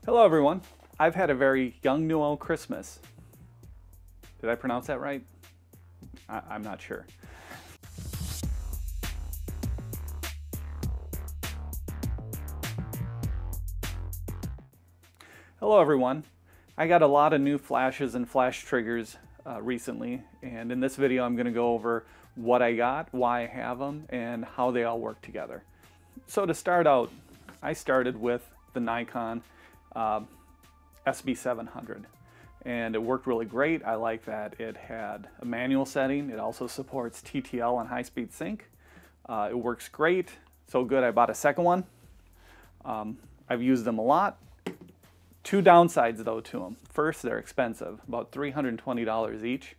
Hello everyone. I've had a very Yongnuo Christmas. Did I pronounce that right? I'm not sure. Hello everyone. I got a lot of new flashes and flash triggers recently, and in this video I'm going to go over what I got, why I have them, and how they all work together. So to start out, I started with the Nikon SB700, and it worked really great. I like that it had a manual setting. It also supports TTL and high-speed sync. It works great, so good I bought a second one. I've used them a lot. Two downsides though to them. First, they're expensive, about $320 each,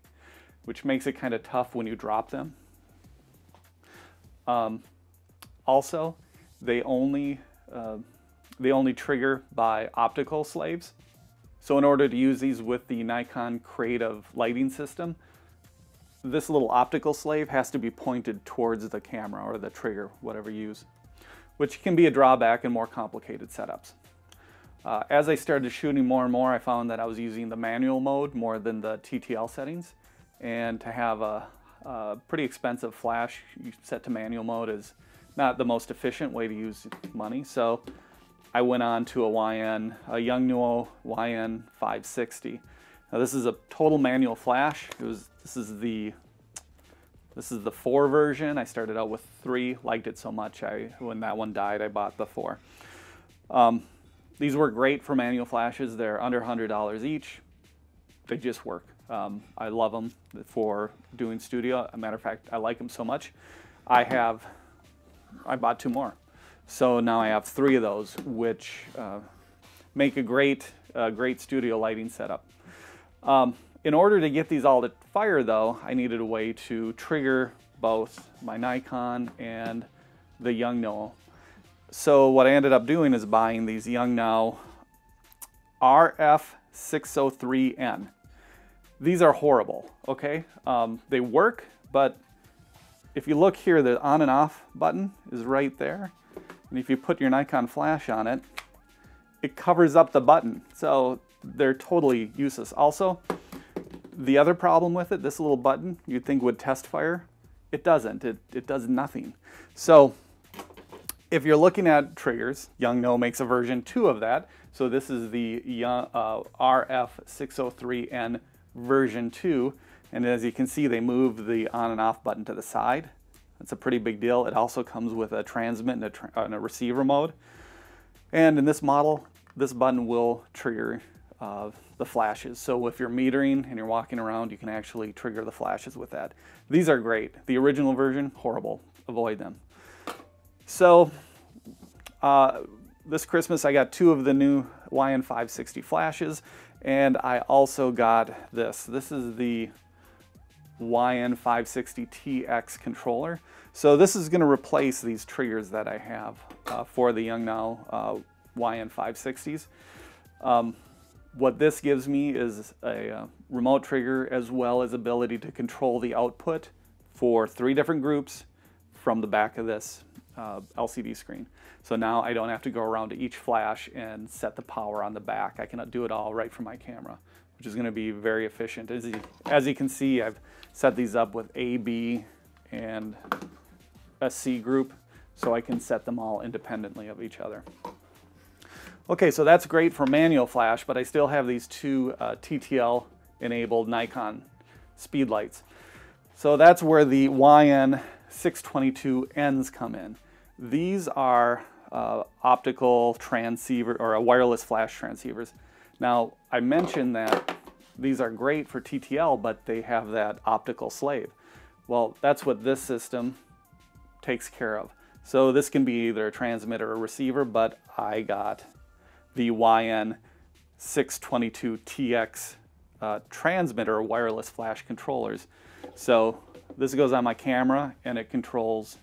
which makes it kind of tough when you drop them. Also, they only trigger by optical slaves. So in order to use these with the Nikon Creative lighting system, this little optical slave has to be pointed towards the camera or the trigger, whatever you use, which can be a drawback in more complicated setups. As I started shooting more and more, I found that I was using the manual mode more than the TTL settings, and to have a pretty expensive flash set to manual mode is not the most efficient way to use money. So I went on to a Yongnuo YN-560. Now this is a total manual flash. This is the 4 version. I started out with 3, liked it so much when that one died I bought the 4. These work great for manual flashes. They're under $100 each. They just work. I love them for doing studio. As a matter of fact, I like them so much. I bought 2 more. So now I have 3 of those, which make a great studio lighting setup. In order to get these all to fire though, I needed a way to trigger both my Nikon and the Yongnuo. So what I ended up doing is buying these Yongnuo RF603N. These are horrible, okay? They work, but if you look here, the on and off button is right there. And if you put your Nikon flash on it, it covers up the button. So they're totally useless. Also, the other problem with it, this little button you'd think would test fire, it doesn't. It does nothing. So if you're looking at triggers, Yongnuo makes a version 2 of that. So this is the RF603N version 2. And as you can see, they moved the on and off button to the side. That's a pretty big deal. It also comes with a transmit and a receiver mode. And in this model, this button will trigger the flashes. So if you're metering and you're walking around, you can actually trigger the flashes with that. These are great. The original version, horrible. Avoid them. So this Christmas I got 2 of the new YN-560 flashes, and I also got this. This is the YN-560 TX controller. So this is going to replace these triggers that I have for the Yongnuo YN-560s. What this gives me is a remote trigger as well as ability to control the output for 3 different groups from the back of this LCD screen. So now I don't have to go around to each flash and set the power on the back. I can do it all right from my camera, which is going to be very efficient. As you can see, I've set these up with A, B, and a C group, so I can set them all independently of each other. Okay, so that's great for manual flash, but I still have these 2 TTL-enabled Nikon speedlights. So that's where the YN-622Ns come in. These are optical transceiver or wireless flash transceivers. Now, I mentioned that these are great for TTL, but they have that optical slave. Well, that's what this system takes care of. So this can be either a transmitter or a receiver, but I got the YN-622 TX transmitter wireless flash controllers. So this goes on my camera and it controls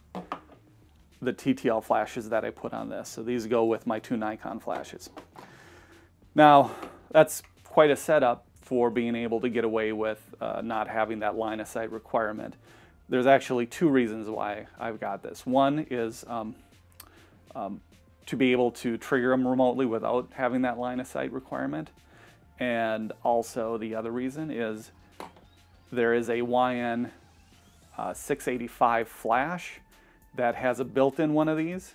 the TTL flashes that I put on this. So these go with my 2 Nikon flashes. Now, that's quite a setup for being able to get away with not having that line of sight requirement. There's actually 2 reasons why I've got this. One is to be able to trigger them remotely without having that line of sight requirement. And also the other reason is there is a YN-685 flash that has a built-in one of these.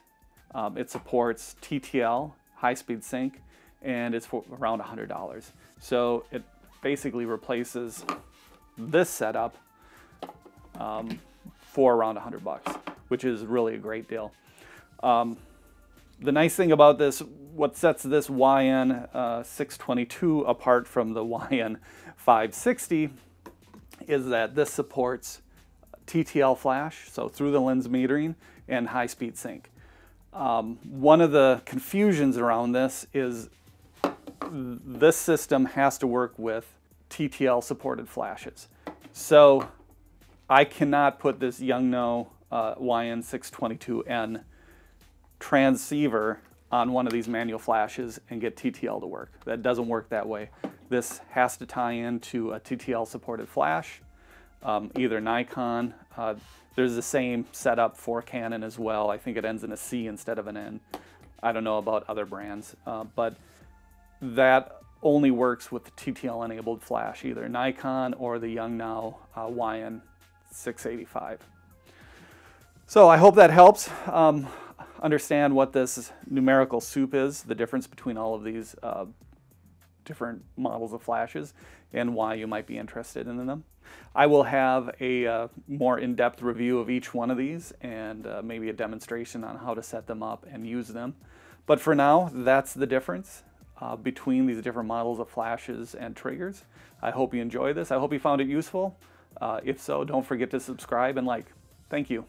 It supports TTL, high-speed sync, and it's for around $100. So it basically replaces this setup for around $100, which is really a great deal. The nice thing about this, what sets this YN-622 apart from the YN-560 is that this supports TTL flash, so through the lens metering, and high-speed sync. One of the confusions around this is this system has to work with TTL supported flashes. So I cannot put this Yongnuo YN-622N transceiver on one of these manual flashes and get TTL to work. That doesn't work that way. This has to tie into a TTL supported flash, either Nikon. There's the same setup for Canon as well. I think it ends in a C instead of an N. I don't know about other brands, but that only works with the TTL enabled flash, either Nikon or the Yongnuo YN-685. So I hope that helps understand what this numerical soup is, the difference between all of these different models of flashes, and why you might be interested in them. I will have a more in-depth review of each one of these and maybe a demonstration on how to set them up and use them. But for now, that's the difference between these different models of flashes and triggers. I hope you enjoy this. I hope you found it useful. If so, don't forget to subscribe and like. Thank you.